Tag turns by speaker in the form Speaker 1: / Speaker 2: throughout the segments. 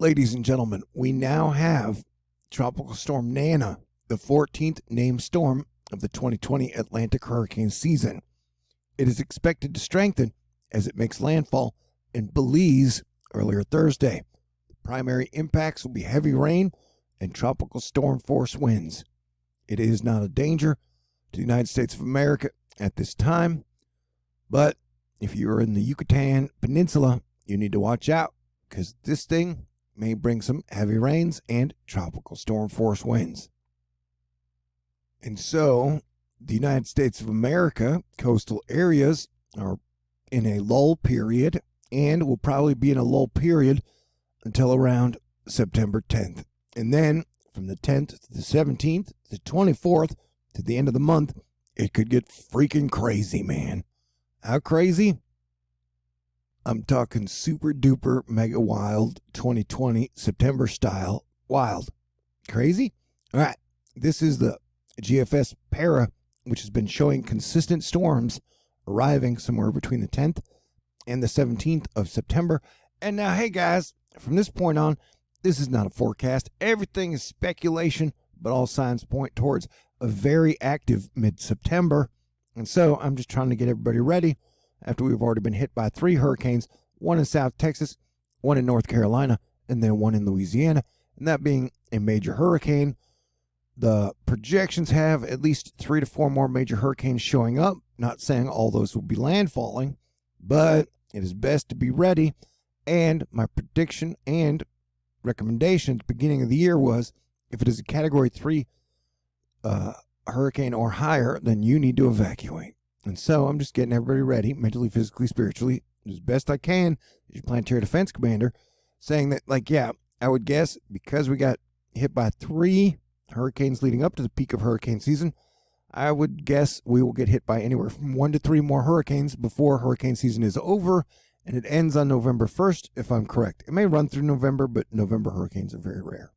Speaker 1: Ladies and gentlemen, we now have Tropical Storm Nana, the 14th named storm of the 2020 Atlantic hurricane season. It is expected to strengthen as it makes landfall in Belize earlier Thursday. The primary impacts will be heavy rain and tropical storm force winds. It is not a danger to the United States of America at this time, but if you're in the Yucatan Peninsula, you need to watch out because this thing may bring some heavy rains and tropical storm force winds. And so, the United States of America coastal areas are in a lull period and will probably be in a lull period until around September 10th. And then from the 10th to the 17th, to the 24th, to the end of the month, it could get freaking crazy, man. How crazy? I'm talking super duper mega wild 2020 September style wild. Crazy? All right. This is the GFS Para, which has been showing consistent storms arriving somewhere between the 10th and the 17th of September. And now, hey guys, from this point on, this is not a forecast. Everything is speculation, but all signs point towards a very active mid-September. And so I'm just trying to get everybody ready after we've already been hit by 3 hurricanes, one in South Texas, one in North Carolina, and then one in Louisiana, and that being a major hurricane. The projections have at least 3 to 4 more major hurricanes showing up. Not saying all those will be landfalling, but it is best to be ready. And my prediction and recommendation at the beginning of the year was if it is a Category 3 hurricane or higher, then you need to evacuate. And so I'm just getting everybody ready, mentally, physically, spiritually, as best I can, as your planetary defense commander, saying that, like, yeah, I would guess because we got hit by 3 hurricanes leading up to the peak of hurricane season, I would guess we will get hit by anywhere from 1 to 3 more hurricanes before hurricane season is over, and it ends on November 1st, if I'm correct. It may run through November, but November hurricanes are very rare.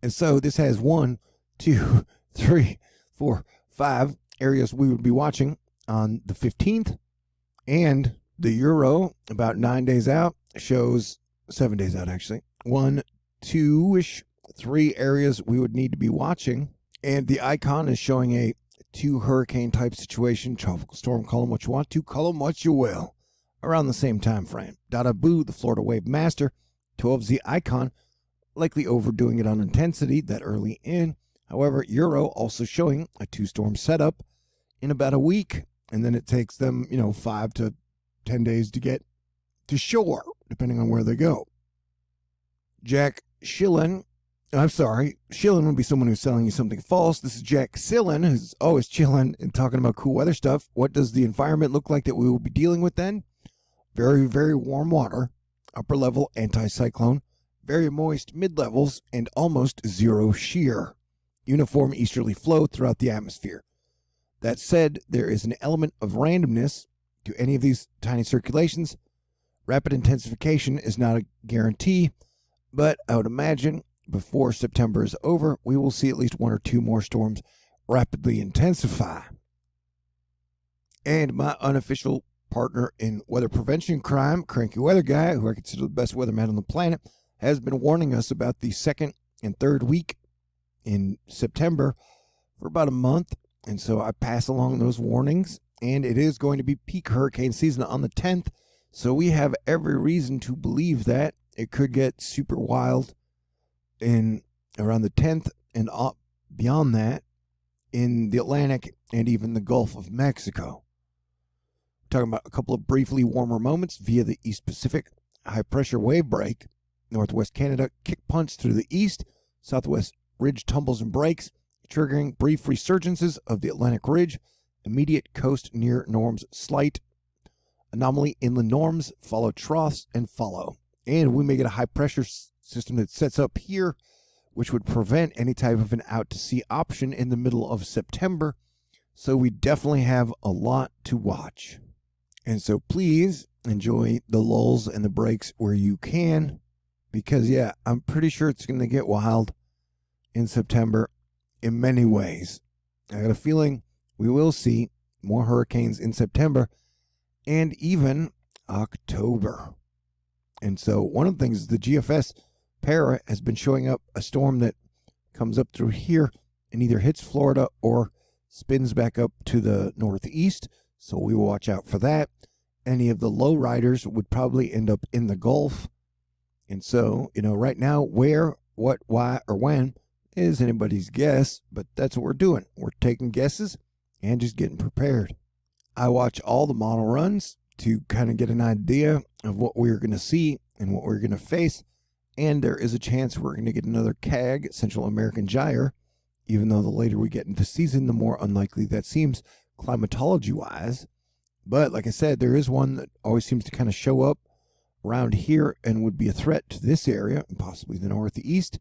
Speaker 1: And so this has 1, 2, 3, 4, 5 areas we would be watching on the 15th, and the Euro about 9 days out shows 7 days out actually 1, 2-ish, 3 areas we would need to be watching, and the icon is showing a 2 hurricane type situation. Tropical storm, call them what you want to, call them what you will, around the same time frame. Dada Boo, the Florida Wave Master, 12's the icon, likely overdoing it on intensity that early in. However, Euro also showing a 2-storm setup in about a week, and then it takes them, 5 to 10 days to get to shore, depending on where they go. Jack Shillen, I'm sorry, Shillen would be someone who's selling you something false. This is Jack Sillen, who's always chilling and talking about cool weather stuff. What does the environment look like that we will be dealing with then? Very, very warm water, upper level anticyclone, very moist mid-levels, and almost 0 shear. Uniform easterly flow throughout the atmosphere. That said, there is an element of randomness to any of these tiny circulations. Rapid intensification is not a guarantee, but I would imagine before September is over, we will see at least 1 or 2 more storms rapidly intensify. And my unofficial partner in weather prevention crime, Cranky Weather Guy, who I consider the best weatherman on the planet, has been warning us about the 2nd and 3rd week in September for about a month. And so I pass along those warnings, and it is going to be peak hurricane season on the 10th. So we have every reason to believe that it could get super wild in around the 10th and up beyond that in the Atlantic and even the Gulf of Mexico. Talking about a couple of briefly warmer moments via the East Pacific high pressure wave break. Northwest Canada kick punch through the east. Southwest ridge tumbles and breaks, triggering brief resurgences of the Atlantic ridge. Immediate coast near norms slight. Anomaly inland norms follow troughs and follow. And we may get a high pressure system that sets up here, which would prevent any type of an out to sea option in the middle of September. So we definitely have a lot to watch. And so please enjoy the lulls and the breaks where you can, because yeah, I'm pretty sure it's going to get wild in September in many ways. I got a feeling we will see more hurricanes in September and even October. And so one of the things is the GFS para has been showing up a storm that comes up through here and either hits Florida or spins back up to the northeast. So we will watch out for that. Any of the low riders would probably end up in the Gulf. And so, right now, where, what, why, or when is anybody's guess, but that's what we're doing. We're taking guesses and just getting prepared. I watch all the model runs to kind of get an idea of what we're going to see and what we're going to face. And there is a chance we're going to get another CAG, Central American Gyre, even though the later we get into season, the more unlikely that seems climatology-wise. But like I said, there is one that always seems to kind of show up around here and would be a threat to this area and possibly the northeast.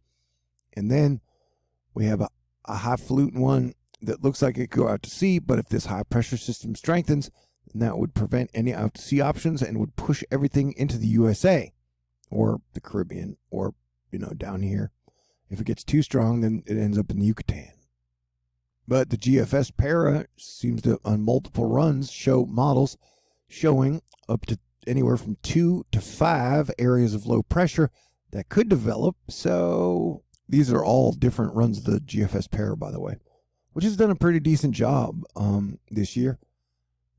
Speaker 1: And then we have a highfalutin one that looks like it could go out to sea, but if this high pressure system strengthens, then that would prevent any out to sea options and would push everything into the USA or the Caribbean or, down here. If it gets too strong, then it ends up in the Yucatan. But the GFS para seems to, on multiple runs, show models showing up to anywhere from 2 to 5 areas of low pressure that could develop. So these are all different runs of the GFS para, by the way, which has done a pretty decent job this year.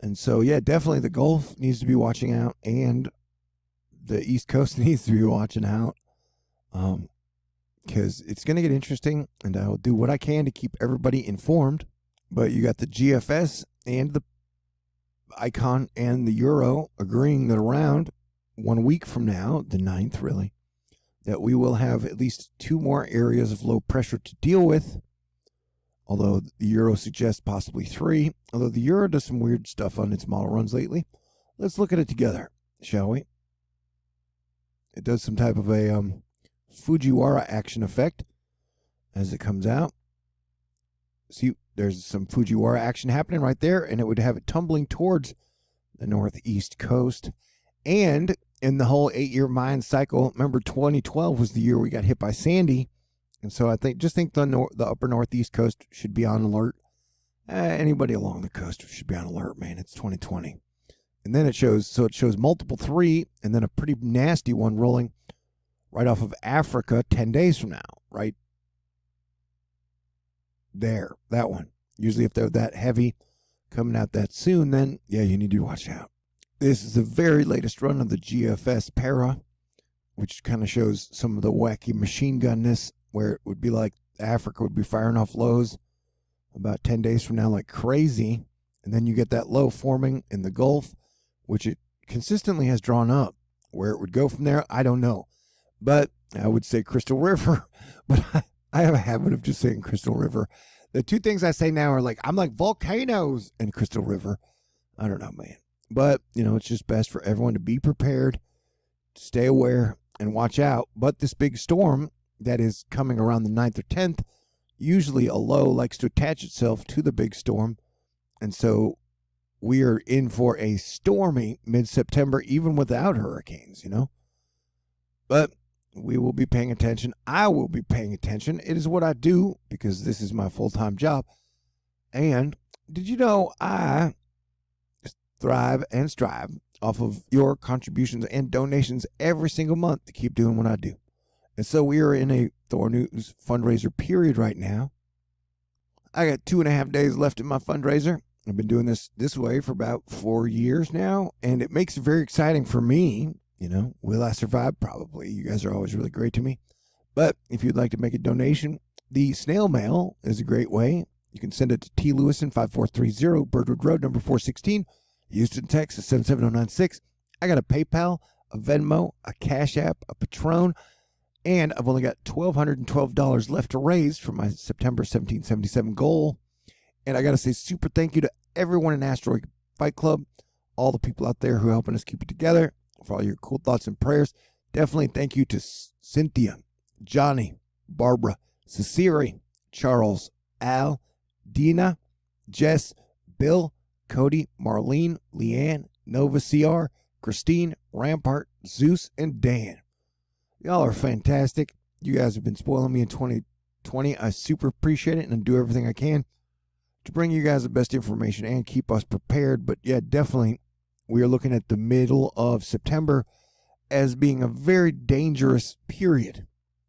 Speaker 1: And so, yeah, definitely the Gulf needs to be watching out, and the East Coast needs to be watching out, because it's going to get interesting, and I will do what I can to keep everybody informed. But you got the GFS and the Icon and the Euro agreeing that around 1 week from now, the 9th really, that we will have at least 2 more areas of low pressure to deal with, although the Euro suggests possibly 3, although the Euro does some weird stuff on its model runs lately. Let's look at it together, shall we? It does some type of a Fujiwara action effect as it comes out. See, there's some Fujiwara action happening right there, and it would have it tumbling towards the northeast coast. And in the whole 8-year mine cycle, remember 2012 was the year we got hit by Sandy. And so I think the upper northeast coast should be on alert. Anybody along the coast should be on alert, man. It's 2020. And then it shows multiple 3 and then a pretty nasty one rolling right off of Africa 10 days from now, right there, that one. Usually if they're that heavy coming out that soon, then yeah, you need to watch out. This is the very latest run of the GFS para, which kind of shows some of the wacky machine gunness, where it would be like Africa would be firing off lows about 10 days from now like crazy. And then you get that low forming in the Gulf, which it consistently has drawn up. Where it would go from there, I don't know. But I would say Crystal River. But I have a habit of just saying Crystal River. The 2 things I say now are like, I'm like volcanoes and Crystal River. I don't know, man. But, it's just best for everyone to be prepared, to stay aware, and watch out. But this big storm that is coming around the 9th or 10th, usually a low likes to attach itself to the big storm. And so we are in for a stormy mid-September, even without hurricanes, But we will be paying attention. I will be paying attention. It is what I do because this is my full-time job. And did you know I thrive and strive off of your contributions and donations every single month to keep doing what I do? And so we are in a THORnews fundraiser period right now. I got 2.5 days left in my fundraiser. I've been doing this way for about 4 years now, and it makes it very exciting for me. Will I survive? Probably. You guys are always really great to me. But if you'd like to make a donation, the snail mail is a great way. You can send it to T. Lewison, 5430 Birdwood Road, number 416, Houston, Texas, 77096. I got a PayPal, a Venmo, a Cash App, a Patron, and I've only got $1,212 left to raise for my September 1777 goal. And I got to say super thank you to everyone in Asteroid Fight Club, all the people out there who are helping us keep it together, for all your cool thoughts and prayers. Definitely thank you to Cynthia, Johnny, Barbara, Cecily, Charles, Al, Dina, Jess, Bill, Cody, Marlene, Leanne, Nova CR, Christine, Rampart, Zeus, and Dan. Y'all are fantastic. You guys have been spoiling me in 2020. I super appreciate it, and I do everything I can to bring you guys the best information and keep us prepared. But yeah, definitely, we are looking at the middle of September as being a very dangerous period.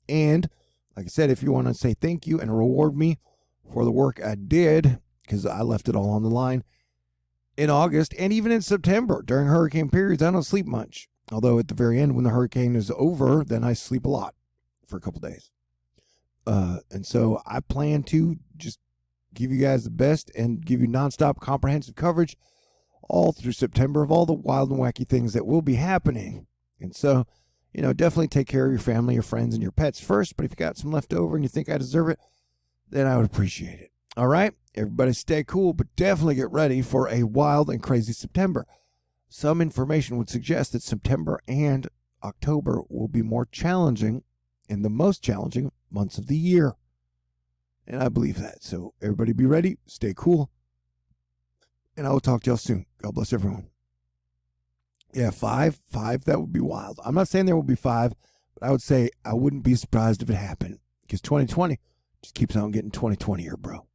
Speaker 1: And like I said, if you want to say thank you and reward me for the work I did, because I left it all on the line in August and even in September during hurricane periods, I don't sleep much. Although at the very end, when the hurricane is over, then I sleep a lot for a couple days. And so I plan to just give you guys the best and give you nonstop comprehensive coverage all through September of all the wild and wacky things that will be happening. And so, definitely take care of your family, your friends, and your pets first. But if you got some left over and you think I deserve it, then I would appreciate it. All right? Everybody stay cool, but definitely get ready for a wild and crazy September. Some information would suggest that September and October will be more challenging and the most challenging months of the year. And I believe that. So everybody be ready, stay cool, and I will talk to y'all soon. God bless everyone. Yeah, five, that would be wild. I'm not saying there will be 5, but I would say I wouldn't be surprised if it happened, because 2020 just keeps on getting 2020 here, bro.